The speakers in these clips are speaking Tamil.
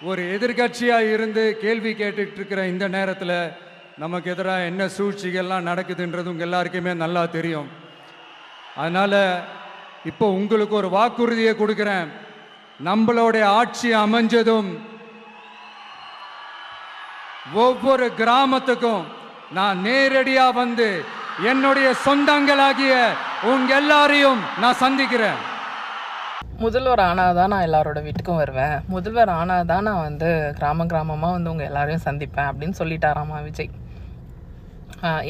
ஒரு எதிர்கட்சியாக இருந்து கேள்வி கேட்டுட்டு இருக்கிற இந்த நேரத்தில் நமக்கு எதிராக என்ன சூழ்ச்சிகள்லாம் நடக்குதுன்றது உங்கள் எல்லாருக்குமே நல்லா தெரியும். அதனால் இப்போ உங்களுக்கு ஒரு வாக்குறுதியை கொடுக்குறேன். நம்மளுடைய ஆட்சி அமைஞ்சதும் ஒவ்வொரு கிராமத்துக்கும் நான் நேரடியாக வந்து என்னுடைய சொந்தங்களாகிய உங்க எல்லாரையும் நான் சந்திக்கிறேன். முதல்வர் ஆனாதான் நான் எல்லாரோட வீட்டுக்கும் வருவேன். முதல்வர் ஆனாதான் நான் வந்து கிராமமாக வந்து உங்கள் எல்லாரையும் சந்திப்பேன் அப்படின்னு சொல்லிட்டாராமா விஜய்.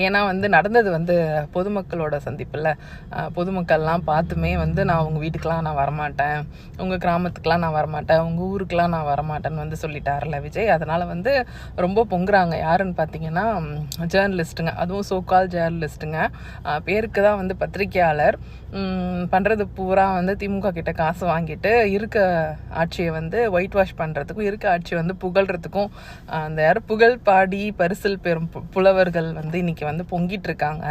ஏன்னா வந்து நடந்தது வந்து பொதுமக்களோட சந்திப்பில் பொதுமக்கள்லாம் பார்த்துமே வந்து நான் உங்கள் வீட்டுக்கெலாம் நான் வரமாட்டேன், உங்கள் கிராமத்துக்கெலாம் நான் வரமாட்டேன், உங்கள் ஊருக்கெலாம் நான் வரமாட்டேன்னு வந்து சொல்லிட்டார்ல விஜய். அதனால் வந்து ரொம்ப பொங்குறாங்க. யாருன்னு பார்த்தீங்கன்னா ஜேர்னலிஸ்ட்டுங்க, அதுவும் சோகால் ஜேர்னலிஸ்ட்டுங்க. பேருக்கு தான் வந்து பத்திரிகையாளர், பண்ணுறது பூரா வந்து திமுக கிட்ட காசு வாங்கிட்டு இருக்க ஆட்சியை வந்து ஒயிட் வாஷ் பண்ணுறதுக்கும் இருக்க ஆட்சியை வந்து புகழ்கிறதுக்கும் அந்த புகழ் பாடி பரிசில் பெறும் புலவர்கள் வந்து இன்னைக்கு வந்து பொங்கிட்டு இருக்காங்க.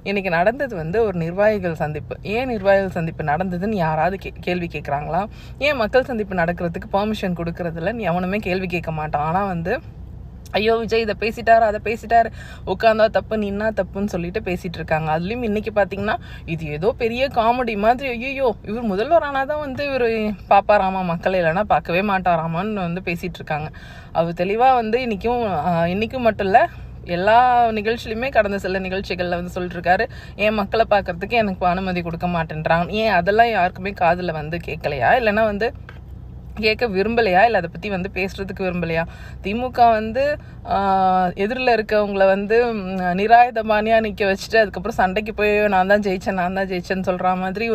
இன்னைக்கு நடந்தது வந்து ஒரு நிர்வாகிகள் சந்திப்பு. ஏன் நிர்வாகிகள் சந்திப்பு நடந்ததுன்னு யாராவது கேள்வி கேட்குறாங்களா? ஏன் மக்கள் சந்திப்பு நடக்கிறதுக்கு பெர்மிஷன் கொடுக்கறதில்ல எவனுமே கேள்வி கேட்க மாட்டான். ஆனால் வந்து ஐயோ விஜய் இதை பேசிட்டாரு அதை பேசிட்டாரு, உட்காந்தா தப்பு நின்னா தப்புன்னு சொல்லிட்டு பேசிட்டு இருக்காங்க. அதுலேயும் இன்னைக்கு பார்த்தீங்கன்னா இது ஏதோ பெரிய காமெடி மாதிரி, ஐயோ இவர் முதல்வர் ஆனாதான் வந்து இவர் பார்ப்பாராமா மக்களை, இல்லைன்னா பார்க்கவே மாட்டாராமான்னு வந்து பேசிட்டு இருக்காங்க. அவர் தெளிவாக வந்து இன்னைக்கும் மட்டும் இல்லை எல்லா நிகழ்ச்சியிலுமே கடந்த சில நிகழ்ச்சிகளில் வந்து சொல்லிட்டுருக்காரு, ஏன் மக்களை பார்க்கறதுக்கு எனக்கு அனுமதி கொடுக்க மாட்டேன்றாங்க. ஏன் அதெல்லாம் யாருக்குமே காதில் வந்து கேட்கலையா, இல்லைன்னா வந்து கேட்க விரும்பலையா, இல்லை அதை பற்றி வந்து பேசுகிறதுக்கு விரும்பலையா? திமுக வந்து எதிரில் இருக்கவங்கள வந்து நிராயுதபாணியாக நிற்க வச்சுட்டு அதுக்கப்புறம் சண்டைக்கு போய் நான் தான் ஜெயிச்சேன்னு சொல்கிற மாதிரி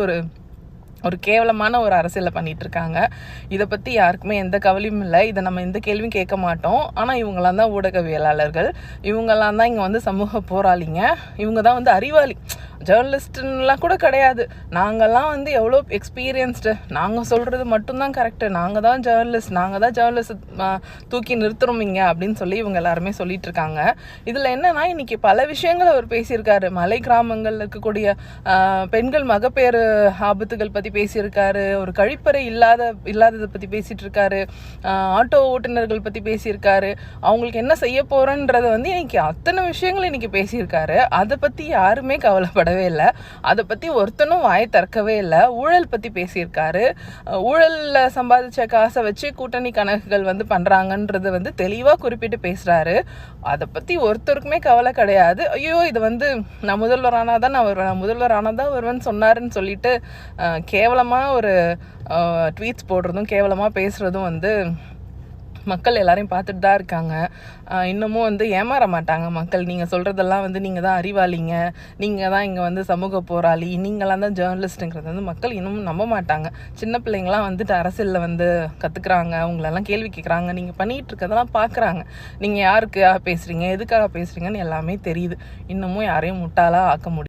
ஒரு கேவலமான ஒரு அரசியலை பண்ணிட்டு இருக்காங்க. இதை பற்றி யாருக்குமே எந்த கவலையும் இல்லை. இதை நம்ம எந்த கேள்வியும் கேட்க மாட்டோம். ஆனால் இவங்களாம் தான் ஊடகவியலாளர்கள், இவங்கெல்லாம் தான் இங்கே வந்து சமூக போராளிங்க, இவங்க தான் வந்து அறிவாளி. ஜேர்னலிஸ்ட்லாம் கூட கிடையாது. நாங்கள்லாம் வந்து எவ்வளோ எக்ஸ்பீரியன்ஸ்டு, நாங்கள் சொல்கிறது மட்டும்தான் கரெக்டு, நாங்கள் தான் ஜேர்னலிஸ்ட் தூக்கி நிறுத்துறோம் இங்கே அப்படின்னு சொல்லி இவங்க எல்லாருமே சொல்லிட்டு இருக்காங்க. இதில் என்னன்னா இன்னைக்கு பல விஷயங்கள் அவர் பேசியிருக்காரு. மலை கிராமங்களில் இருக்கக்கூடிய பெண்கள் மகப்பேறு ஆபத்துகள் பற்றி பேசியிருக்காரு, ஒரு கழிப்பறை இல்லாததை பற்றி பேசிட்டு இருக்காரு, ஆட்டோ ஓட்டுநர்கள் பற்றி பேசியிருக்காரு, அவங்களுக்கு என்ன செய்ய போறேன்றதை வந்து இன்னைக்கு அத்தனை விஷயங்கள் இன்னைக்கு பேசியிருக்காரு. அதை பற்றி யாருமே கவலைப்படவே இல்லை, அதை பற்றி ஒருத்தனும் வாய் திறக்கவே இல்லை. ஊழல் பற்றி பேசியிருக்காரு, ஊழலில் சம்பாதிச்ச காசை வச்சு கூட்டணி கணக்குகள் வந்து பண்ணுறாங்கன்றது வந்து தெளிவாக குறிப்பிட்டு பேசுகிறாரு. அதை பற்றி ஒருத்தருக்குமே கவலை கிடையாது. ஐயோ இது வந்து நான் முதல்வர் ஆனாதான் வருவேன்னு சொன்னாருன்னு சொல்லிட்டு கேவலமாக ஒரு ட்வீட்ஸ் போடுறதும் கேவலமாக பேசுகிறதும் வந்து மக்கள் எல்லாரையும் பார்த்துட்டு தான் இருக்காங்க. இன்னமும் வந்து ஏமாற மாட்டாங்க மக்கள். நீங்கள் சொல்கிறதெல்லாம் வந்து நீங்கள் தான் அறிவாளிங்க, நீங்கள் தான் இங்கே வந்து சமூக போராளி, நீங்களாம் தான் ஜேர்னலிஸ்ட்டுங்கிறது வந்து மக்கள் இன்னமும் நம்ப மாட்டாங்க. சின்ன பிள்ளைங்களாம் வந்துட்டு அரசியலில் வந்து கற்றுக்குறாங்க, உங்களெல்லாம் கேள்வி கேட்குறாங்க, நீங்கள் பண்ணிகிட்டு இருக்கதெல்லாம் பார்க்குறாங்க. நீங்கள் யாருக்காக பேசுகிறீங்க, எதுக்காக பேசுகிறீங்கன்னு எல்லாமே தெரியுது. இன்னமும் யாரையும் முட்டாளாக ஆக்க முடியும்.